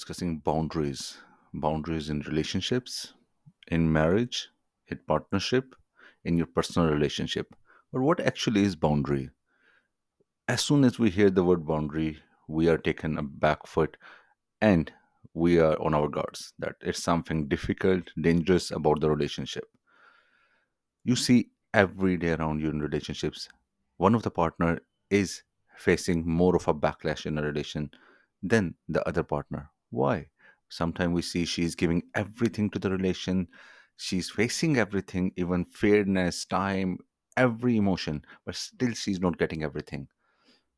discussing boundaries in relationships, in marriage, in partnership, in your personal relationship. But what actually is boundary? As soon as we hear the word boundary, we are taken a back foot and we are on our guards that it's something difficult, dangerous about the relationship. You see every day around you in relationships, one of the partner is facing more of a backlash in a relation than the other partner. Why? Sometimes we see she's giving everything to the relation, she's facing everything, even fairness, time, every emotion, but still she's not getting everything.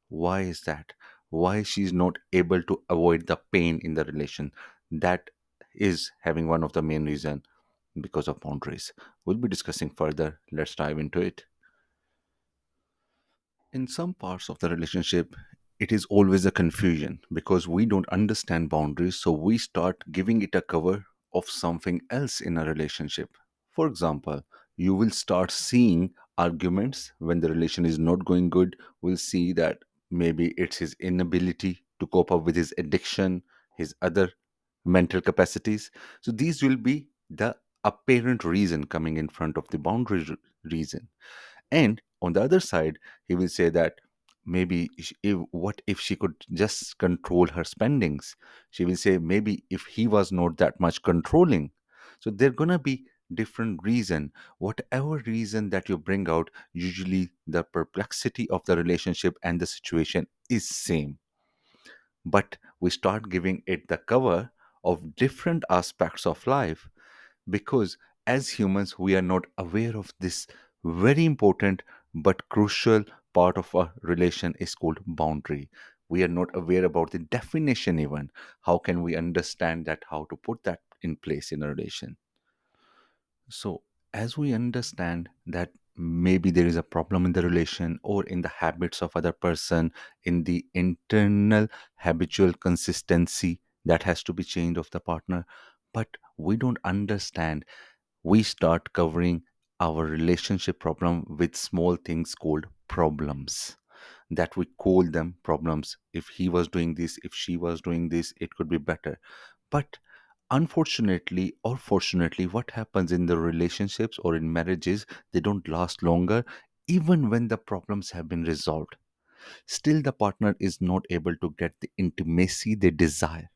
Why is that? Why she's not able to avoid the pain in the relation? That is having one of the main reason because of boundaries. We'll be discussing further. Let's dive into it. In some parts of the relationship, it is always a confusion because we don't understand boundaries, so we start giving it a cover of something else in a relationship. For example, you will start seeing arguments when the relation is not going good. We'll see that maybe it's his inability to cope up with his addiction, his other mental capacities. So these will be the apparent reason coming in front of the reason. And on the other side, he will say that maybe what if she could just control her spendings? She will say maybe if he was not that much controlling. So there gonna be different reason. Whatever reason that you bring out, usually the perplexity of the relationship and the situation is same, but we start giving it the cover of different aspects of life because as humans we are not aware of this very important but crucial part of a relation is called boundary. We are not aware about the definition even. How can we understand that, how to put that in place in a relation? So as we understand that maybe there is a problem in the relation or in the habits of other person, in the internal habitual consistency that has to be changed of the partner, but we don't understand, we start covering our relationship problem with small things called problems, that we call them problems. If he was doing this, if she was doing this, it could be better. But unfortunately or fortunately, what happens in the relationships or in marriages, they don't last longer. Even when the problems have been resolved, still the partner is not able to get the intimacy they desire.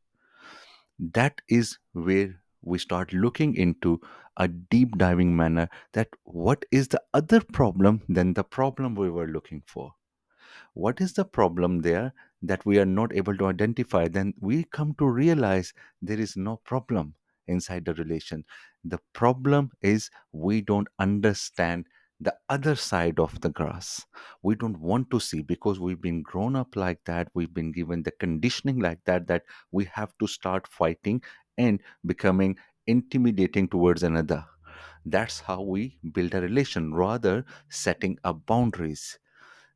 That is where we start looking into a deep diving manner that what is the other problem than the problem we were looking for. What is the problem there that we are not able to identify? Then we come to realize there is no problem inside the relation. The problem is we don't understand the other side of the grass. We don't want to see because we've been grown up like that. We've been given the conditioning like that, that we have to start fighting and becoming intimidating towards another. That's how we build a relation rather setting up boundaries.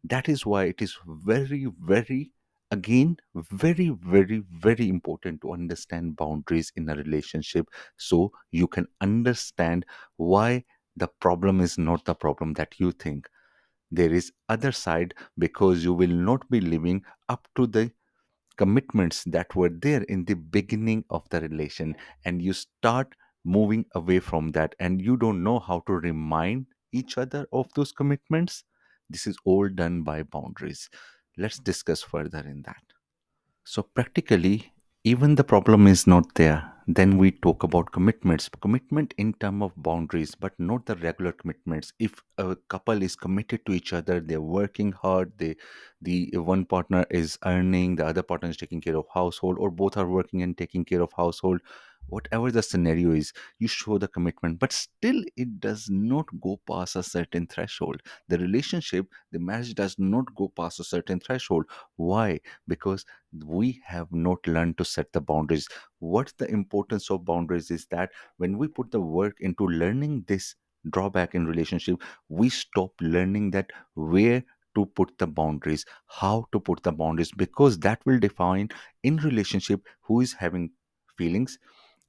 That is why it is very, very, again, very, very, very important to understand boundaries in a relationship so you can understand why the problem is not the problem that you think. There is other side because you will not be living up to the commitments that were there in the beginning of the relation, and you start moving away from that and you don't know how to remind each other of those commitments. This is all done by boundaries. Let's discuss further in that. So practically, even the problem is not there. Then we talk about commitments. Commitment in terms of boundaries, but not the regular commitments. If a couple is committed to each other, they're working hard, the one partner is earning, the other partner is taking care of household, or both are working and taking care of household. Whatever the scenario is, you show the commitment, but still it does not go past a certain threshold. The relationship, the marriage does not go past a certain threshold. Why? Because we have not learned to set the boundaries. What's the importance of boundaries is that when we put the work into learning this drawback in relationship, we stop learning that where to put the boundaries, how to put the boundaries, because that will define in relationship who is having feelings,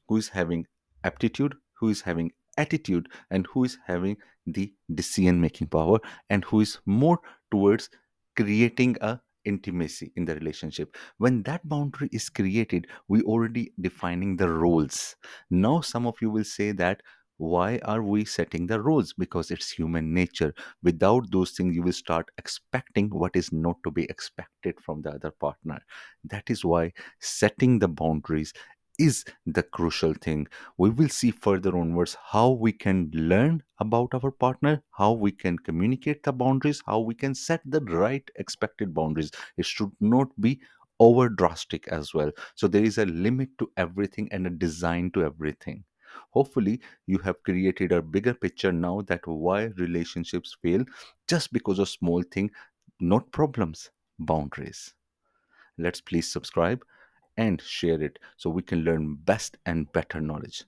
who is having aptitude, who is having attitude, and who is having the decision making power, and who is more towards creating a intimacy in the relationship. When that boundary is created, we already defining the roles. Now some of you will say that why are we setting the rules? Because it's human nature. Without those things, you will start expecting what is not to be expected from the other partner. That is why setting the boundaries is the crucial thing. We will see further onwards how we can learn about our partner, how we can communicate the boundaries, how we can set the right expected boundaries. It should not be over drastic as well. So there is a limit to everything and a design to everything. Hopefully you have created a bigger picture now that why relationships fail just because of small thing, not problems, boundaries. Let's please subscribe and share it so we can learn best and better knowledge.